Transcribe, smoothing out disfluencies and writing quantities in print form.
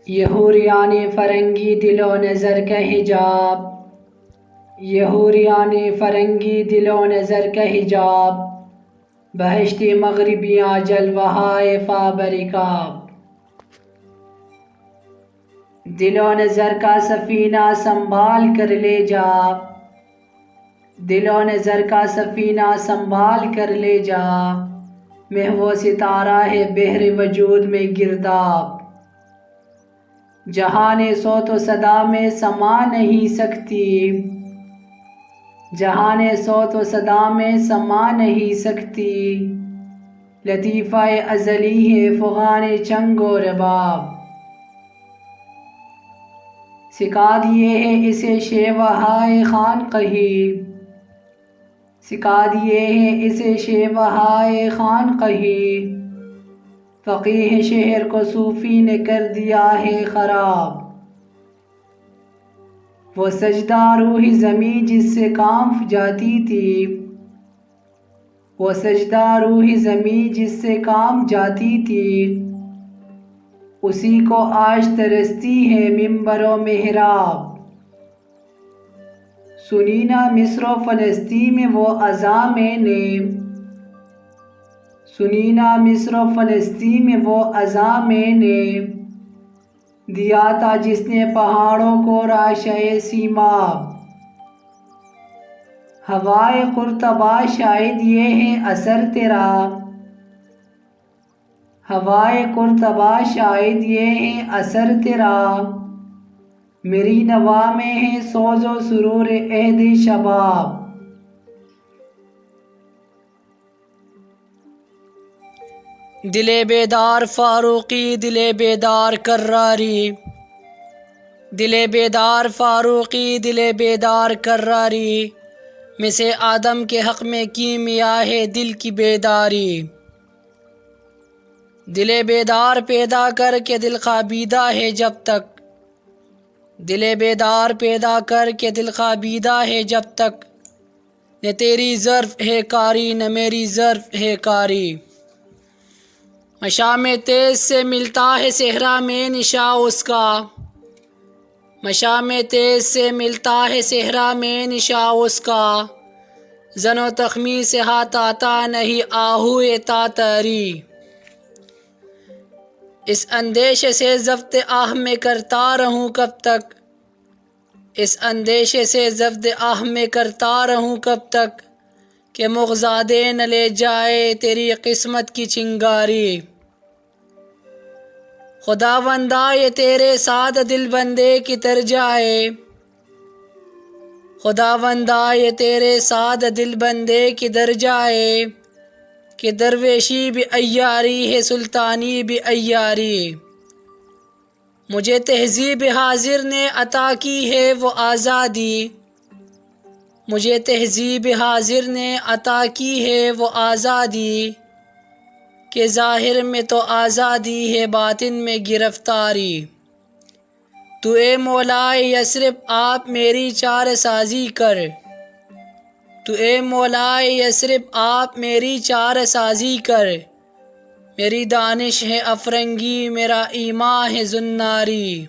یہ حوریان فرنگی دل و نظر کا حجاب، یہ حوریان فرنگی دل و نظر کا حجاب، بہشتی مغربیاں جلوہائے فابرکاب۔ دل و نظر کا سفینہ سنبھال کر لے جا، دل و نظر کا سفینہ سنبھال کر لے جا، محو ستارہ ہے بحر وجود میں گرداب۔ جہان صوت و صدا میں سما نہیں سکتی، جہان صوت و صدا میں سما نہیں سکتی، لطیفہ ازلی ہے فغان چنگ و رباب۔ سکھا دیے ہے اسے شیوہائے خانقہی، سکھا دیے ہے اسے شیوہائے خانقہی، فقیہ شہر کو صوفی نے کر دیا ہے خراب۔ وہ سجدہ روح زمیں جس سے کانپ جاتی تھی، وہ سجدہ روح زمیں جس سے کانپ جاتی تھی، اسی کو آج ترستی ہے منبر و محراب۔ سنی نہ مصر و فلسطین میں وہ اذاں میں نے، سنی نہ مصر و فلسطین میں وہ اذاں میں نے، دیا تھا جس نے پہاڑوں کو راشۂ سیماب۔ ہوائے قرطبہ شاید یہ ہے اثر تیرا، ہوائے قرطبہ شاید یہ ہے اثر تیرا، میری نوا میں ہے سوز و سرور عہد شباب۔ دل بیدار فاروقی دل بیدار کراری، دل بیدار فاروقی دل بیدار کراری، مس آدم کے حق میں کیمیا ہے دل کی بیداری۔ دل بیدار پیدا کر کے دل خوابیدہ ہے جب تک، دل بیدار پیدا کر کے دل خوابیدہ ہے جب تک، نہ تیری ظرف ہے کاری نہ میری ظرف ہے کاری۔ مشام تیز سے ملتا ہے صحرا میں نشاء اس کا، مشام تیز سے ملتا ہے صحرا میں نشاء اس کا، زن و تخمی سے ہاتھ آتا نہیں آہوئے تاتاری۔ اس اندیشے سے ضبط آہ میں کرتا رہوں کب تک، اس اندیشے سے ضبط آہ میں کرتا رہوں کب تک، کہ مغزادے نہ لے جائے تیری قسمت کی چنگاری۔ خداوندا یہ تیرے ساتھ دل بندے کدھر جائے، خداوندا یہ تیرے ساتھ دل بندے کدھر جائے، کہ درویشی بھی عیاری ہے سلطانی بھی عیاری۔ مجھے تہذیب حاضر نے عطا کی ہے وہ آزادی، مجھے تہذیب حاضر نے عطا کی ہے وہ آزادی، کہ ظاہر میں تو آزادی ہے باطن میں گرفتاری۔ تو اے مولائے یثرب آپ میری چارہ سازی کر، تو اے مولائے یثرب آپ میری چارہ سازی کر، میری دانش ہے افرنگی میرا ایمان ہے زناری۔